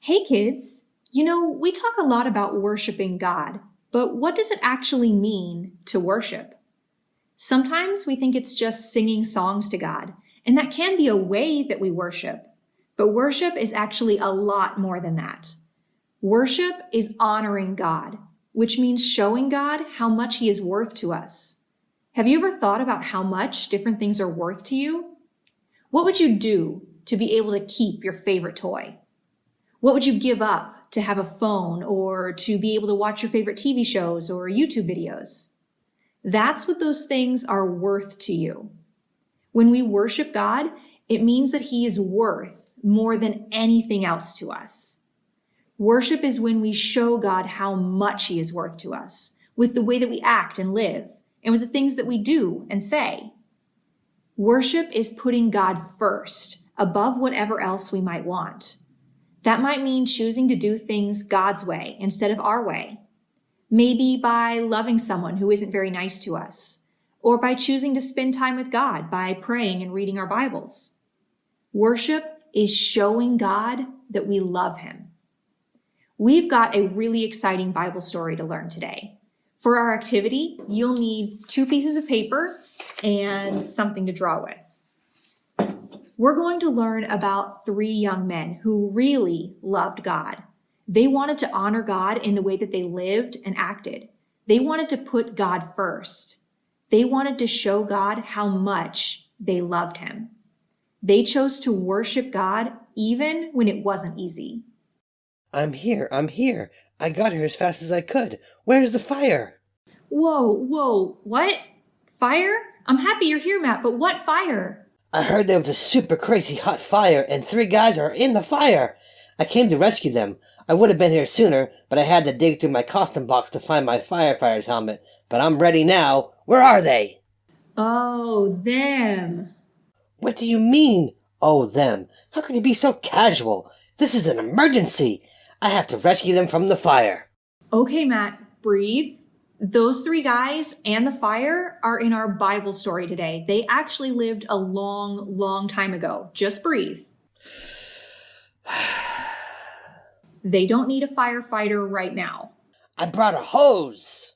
Hey kids, we talk a lot about worshiping God, but what does it actually mean to worship? Sometimes we think it's just singing songs to God, and that can be a way that we worship. But worship is actually a lot more than that. Worship is honoring God, which means showing God how much He is worth to us. Have you ever thought about how much different things are worth to you? What would you do to be able to keep your favorite toy? What would you give up to have a phone or to be able to watch your favorite TV shows or YouTube videos? That's what those things are worth to you. When we worship God, it means that He is worth more than anything else to us. Worship is when we show God how much He is worth to us with the way that we act and live and with the things that we do and say. Worship is putting God first above whatever else we might want. That might mean choosing to do things God's way instead of our way. Maybe by loving someone who isn't very nice to us, or by choosing to spend time with God by praying and reading our Bibles. Worship is showing God that we love Him. We've got a really exciting Bible story to learn today. For our activity, you'll need 2 pieces of paper and something to draw with. We're going to learn about 3 young men who really loved God. They wanted to honor God in the way that they lived and acted. They wanted to put God first. They wanted to show God how much they loved Him. They chose to worship God even when it wasn't easy. I'm here. I got here as fast as I could. Where's the fire? Whoa, what? Fire? I'm happy you're here, Matt, but what fire? I heard there was a super crazy hot fire and 3 guys are in the fire. I came to rescue them. I would have been here sooner, but I had to dig through my costume box to find my firefighter's helmet. But I'm ready now. Where are they? Oh, them. What do you mean, oh, them? How can you be so casual? This is an emergency. I have to rescue them from the fire. Okay, Matt, breathe. Those 3 guys and the fire are in our Bible story today. They actually lived a long time ago. Just breathe. They don't need a firefighter right now. I brought a hose.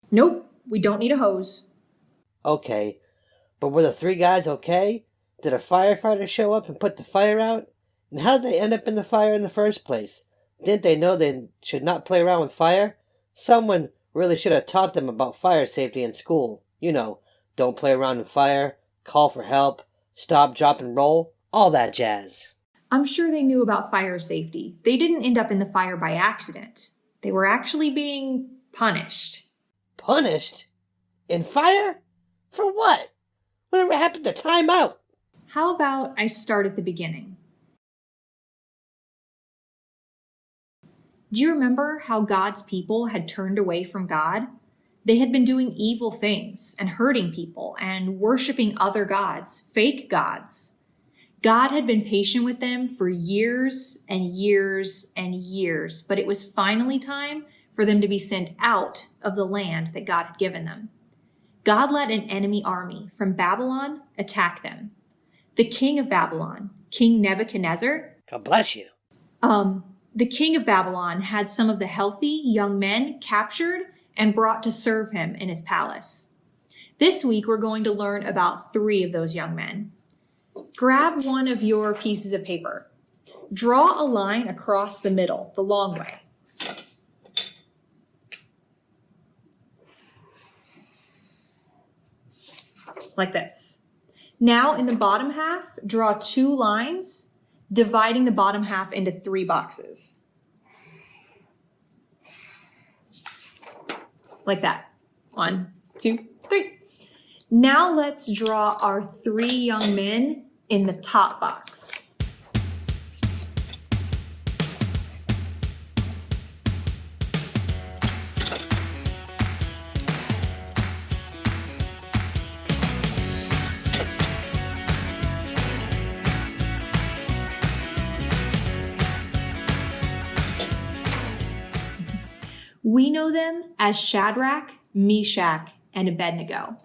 Nope, we don't need a hose. Okay, but were the 3 guys okay? Did a firefighter show up and put the fire out? And how did they end up in the fire in the first place? Didn't they know they should not play around with fire? Someone really should have taught them about fire safety in school. Don't play around with fire, call for help, stop, drop, and roll, all that jazz. I'm sure they knew about fire safety. They didn't end up in the fire by accident. They were actually being punished. Punished? In fire? For what? Whatever happened to time out? How about I start at the beginning? Do you remember how God's people had turned away from God? They had been doing evil things and hurting people and worshiping other gods, fake gods. God had been patient with them for years and years and years, but it was finally time for them to be sent out of the land that God had given them. God let an enemy army from Babylon attack them. The king of Babylon, King Nebuchadnezzar, God bless you. The king of Babylon had some of the healthy young men captured and brought to serve him in his palace. This week, we're going to learn about 3 of those young men. Grab one of your pieces of paper. Draw a line across the middle, the long way. Like this. Now, in the bottom half, draw 2 lines, dividing the bottom half into 3 boxes. Like that. 1, 2, 3. Now let's draw our 3 young men in the top box. We know them as Shadrach, Meshach, and Abednego.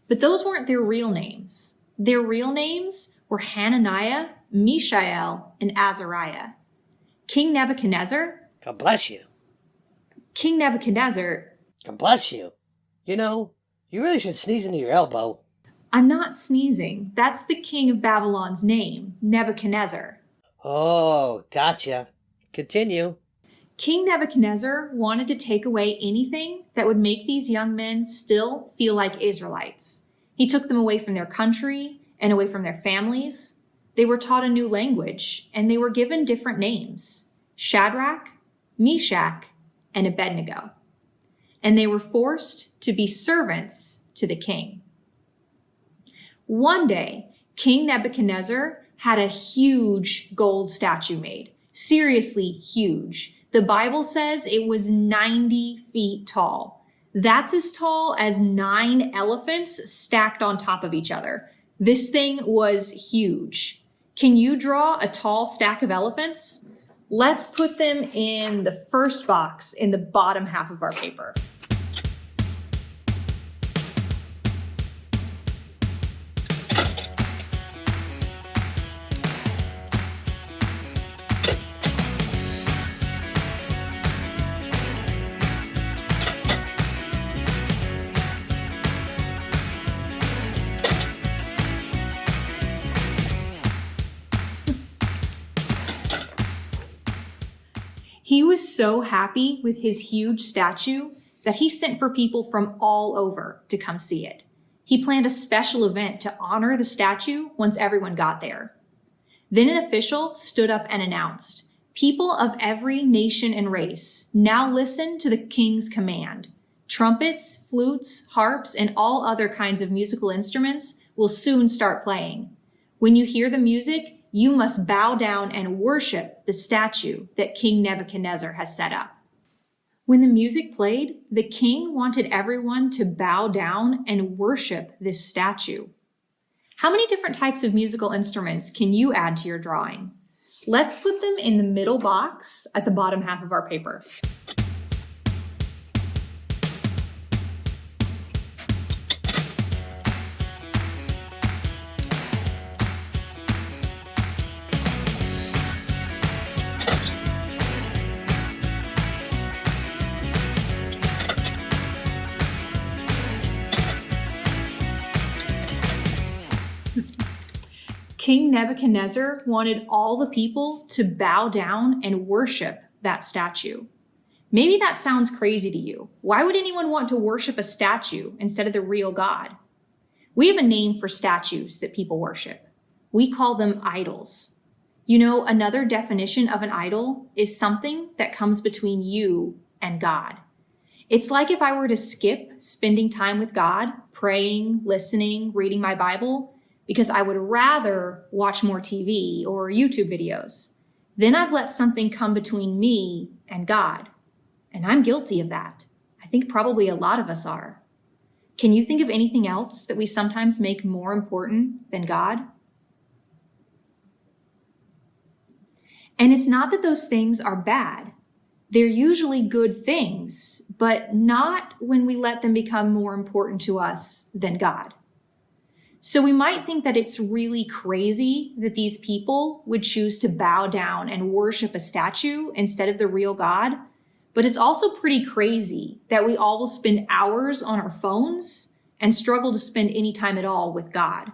But those weren't their real names. Their real names were Hananiah, Mishael, and Azariah. King Nebuchadnezzar? God bless you. King Nebuchadnezzar. God bless you. You know, you really should sneeze into your elbow. I'm not sneezing. That's the king of Babylon's name, Nebuchadnezzar. Oh, gotcha. Continue. King Nebuchadnezzar wanted to take away anything that would make these young men still feel like Israelites. He took them away from their country and away from their families. They were taught a new language, and they were given different names: Shadrach, Meshach, and Abednego. And they were forced to be servants to the king. One day, King Nebuchadnezzar had a huge gold statue made. Seriously huge. The Bible says it was 90 feet tall. That's as tall as 9 elephants stacked on top of each other. This thing was huge. Can you draw a tall stack of elephants? Let's put them in the first box in the bottom half of our paper. He was so happy with his huge statue that he sent for people from all over to come see it. He planned a special event to honor the statue once everyone got there. Then an official stood up and announced, "People of every nation and race, now listen to the king's command. Trumpets, flutes, harps, and all other kinds of musical instruments will soon start playing. When you hear the music, you must bow down and worship the statue that King Nebuchadnezzar has set up." When the music played, the king wanted everyone to bow down and worship this statue. How many different types of musical instruments can you add to your drawing? Let's put them in the middle box at the bottom half of our paper. King Nebuchadnezzar wanted all the people to bow down and worship that statue. Maybe that sounds crazy to you. Why would anyone want to worship a statue instead of the real God? We have a name for statues that people worship. We call them idols. You know, another definition of an idol is something that comes between you and God. It's like if I were to skip spending time with God, praying, listening, reading my Bible, because I would rather watch more TV or YouTube videos. Then I've let something come between me and God. And I'm guilty of that. I think probably a lot of us are. Can you think of anything else that we sometimes make more important than God? And it's not that those things are bad. They're usually good things, but not when we let them become more important to us than God. So we might think that it's really crazy that these people would choose to bow down and worship a statue instead of the real God. But it's also pretty crazy that we all will spend hours on our phones and struggle to spend any time at all with God.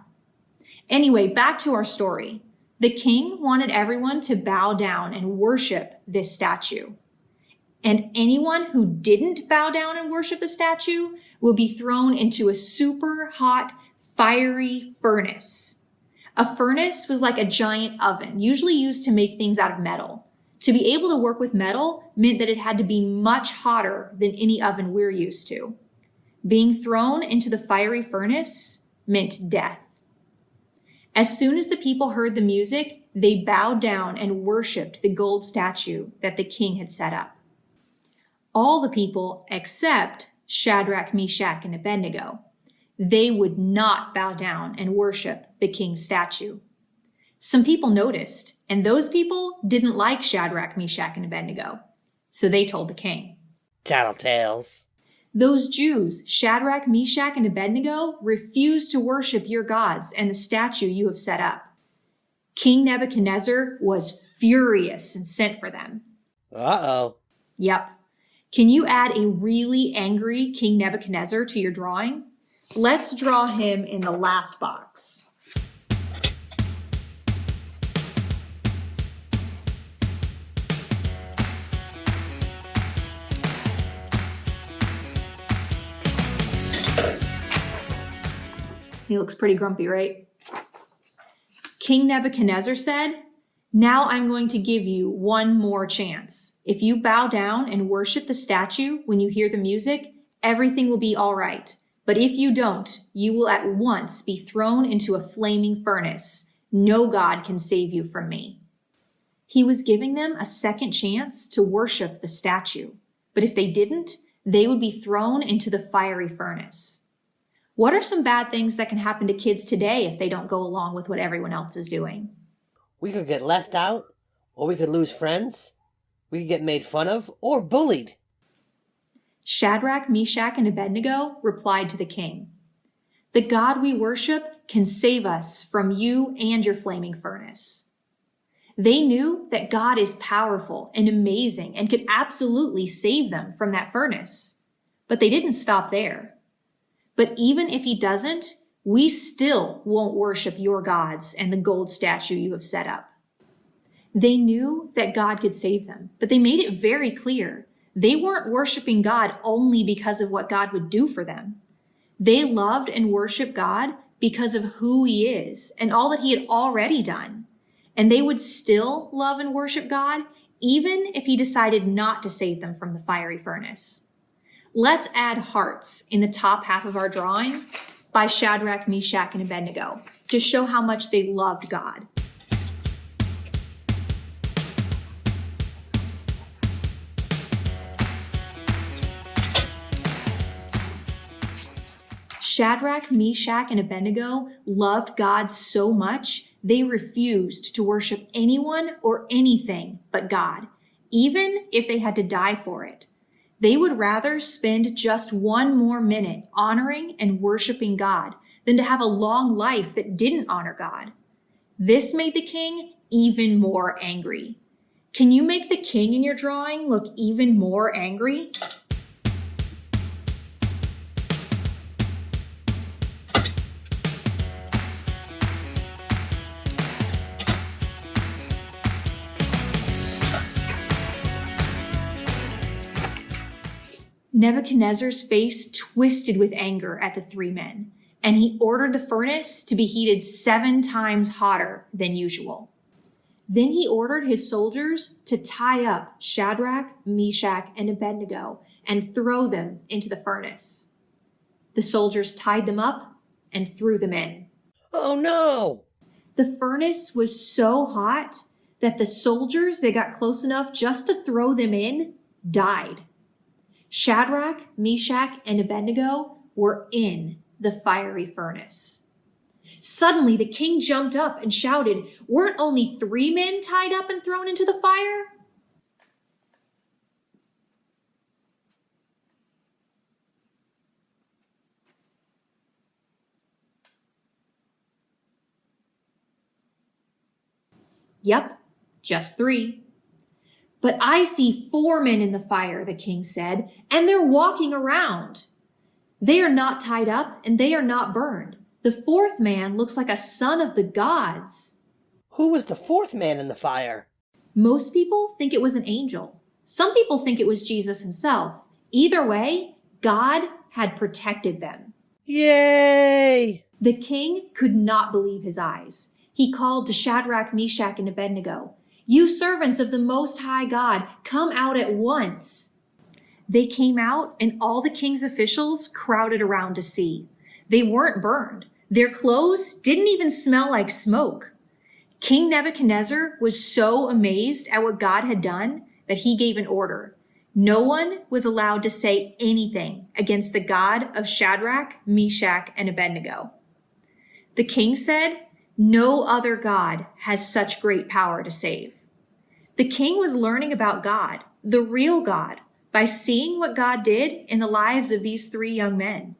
Anyway, back to our story. The king wanted everyone to bow down and worship this statue. And anyone who didn't bow down and worship the statue will be thrown into a super hot, fiery furnace. A furnace was like a giant oven, usually used to make things out of metal. To be able to work with metal meant that it had to be much hotter than any oven we're used to. Being thrown into the fiery furnace meant death. As soon as the people heard the music, they bowed down and worshiped the gold statue that the king had set up. All the people except Shadrach, Meshach, and Abednego. They would not bow down and worship the king's statue. Some people noticed, and those people didn't like Shadrach, Meshach, and Abednego. So they told the king. Tattletales. Those Jews, Shadrach, Meshach, and Abednego, refuse to worship your gods and the statue you have set up. King Nebuchadnezzar was furious and sent for them. Uh-oh. Yep. Can you add a really angry King Nebuchadnezzar to your drawing? Let's draw him in the last box. He looks pretty grumpy, right? King Nebuchadnezzar said, "Now I'm going to give you one more chance. If you bow down and worship the statue when you hear the music, everything will be all right. But if you don't, you will at once be thrown into a flaming furnace. No God can save you from me." He was giving them a second chance to worship the statue. But if they didn't, they would be thrown into the fiery furnace. What are some bad things that can happen to kids today if they don't go along with what everyone else is doing? We could get left out, or we could lose friends. We could get made fun of, or bullied. Shadrach, Meshach, and Abednego replied to the king, "The God we worship can save us from you and your flaming furnace." They knew that God is powerful and amazing and could absolutely save them from that furnace. But they didn't stop there. "But even if he doesn't, we still won't worship your gods and the gold statue you have set up." They knew that God could save them, but they made it very clear they weren't worshiping God only because of what God would do for them. They loved and worshiped God because of who he is and all that he had already done. And they would still love and worship God even if he decided not to save them from the fiery furnace. Let's add hearts in the top half of our drawing by Shadrach, Meshach, and Abednego to show how much they loved God. Shadrach, Meshach, and Abednego loved God so much they refused to worship anyone or anything but God, even if they had to die for it. They would rather spend just one more minute honoring and worshiping God than to have a long life that didn't honor God. This made the king even more angry. Can you make the king in your drawing look even more angry? Nebuchadnezzar's face twisted with anger at the three men, and he ordered the furnace to be heated 7 times hotter than usual. Then he ordered his soldiers to tie up Shadrach, Meshach, and Abednego and throw them into the furnace. The soldiers tied them up and threw them in. Oh no! The furnace was so hot that the soldiers that got close enough just to throw them in died. Shadrach, Meshach, and Abednego were in the fiery furnace. Suddenly, the king jumped up and shouted, "Weren't only 3 men tied up and thrown into the fire?" Yep, just 3. "But I see 4 men in the fire," the king said, "and they're walking around. They are not tied up and they are not burned. The 4th man looks like a son of the gods." Who was the 4th man in the fire? Most people think it was an angel. Some people think it was Jesus himself. Either way, God had protected them. Yay! The king could not believe his eyes. He called to Shadrach, Meshach, and Abednego, "You servants of the Most High God, come out at once." They came out, and all the king's officials crowded around to see. They weren't burned. Their clothes didn't even smell like smoke. King Nebuchadnezzar was so amazed at what God had done that he gave an order. No one was allowed to say anything against the God of Shadrach, Meshach, and Abednego. The king said, "No other God has such great power to save." The king was learning about God, the real God, by seeing what God did in the lives of these 3 young men.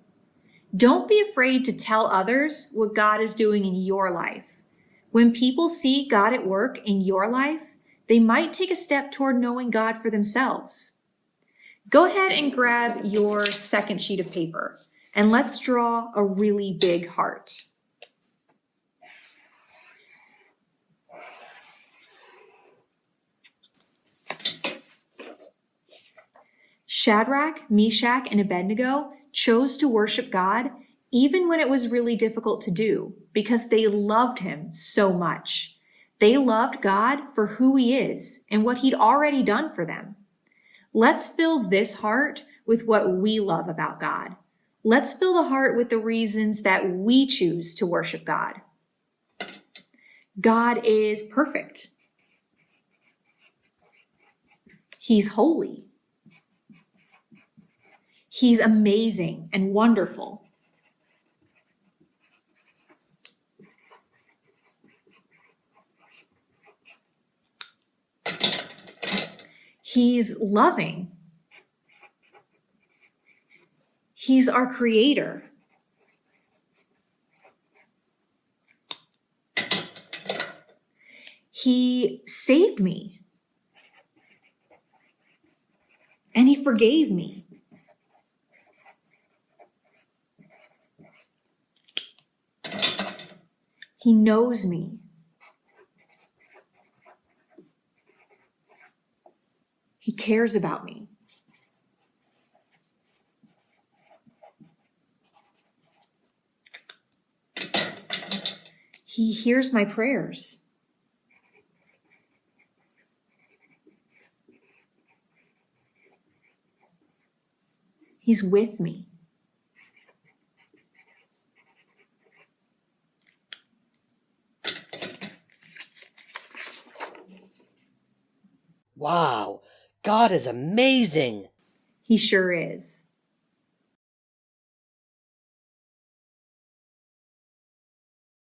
Don't be afraid to tell others what God is doing in your life. When people see God at work in your life, they might take a step toward knowing God for themselves. Go ahead and grab your second sheet of paper, and let's draw a really big heart. Shadrach, Meshach, and Abednego chose to worship God even when it was really difficult to do because they loved him so much. They loved God for who he is and what he'd already done for them. Let's fill this heart with what we love about God. Let's fill the heart with the reasons that we choose to worship God. God is perfect. He's holy. He's amazing and wonderful. He's loving. He's our creator. He saved me. And he forgave me. He knows me. He cares about me. He hears my prayers. He's with me. Wow, God is amazing. He sure is.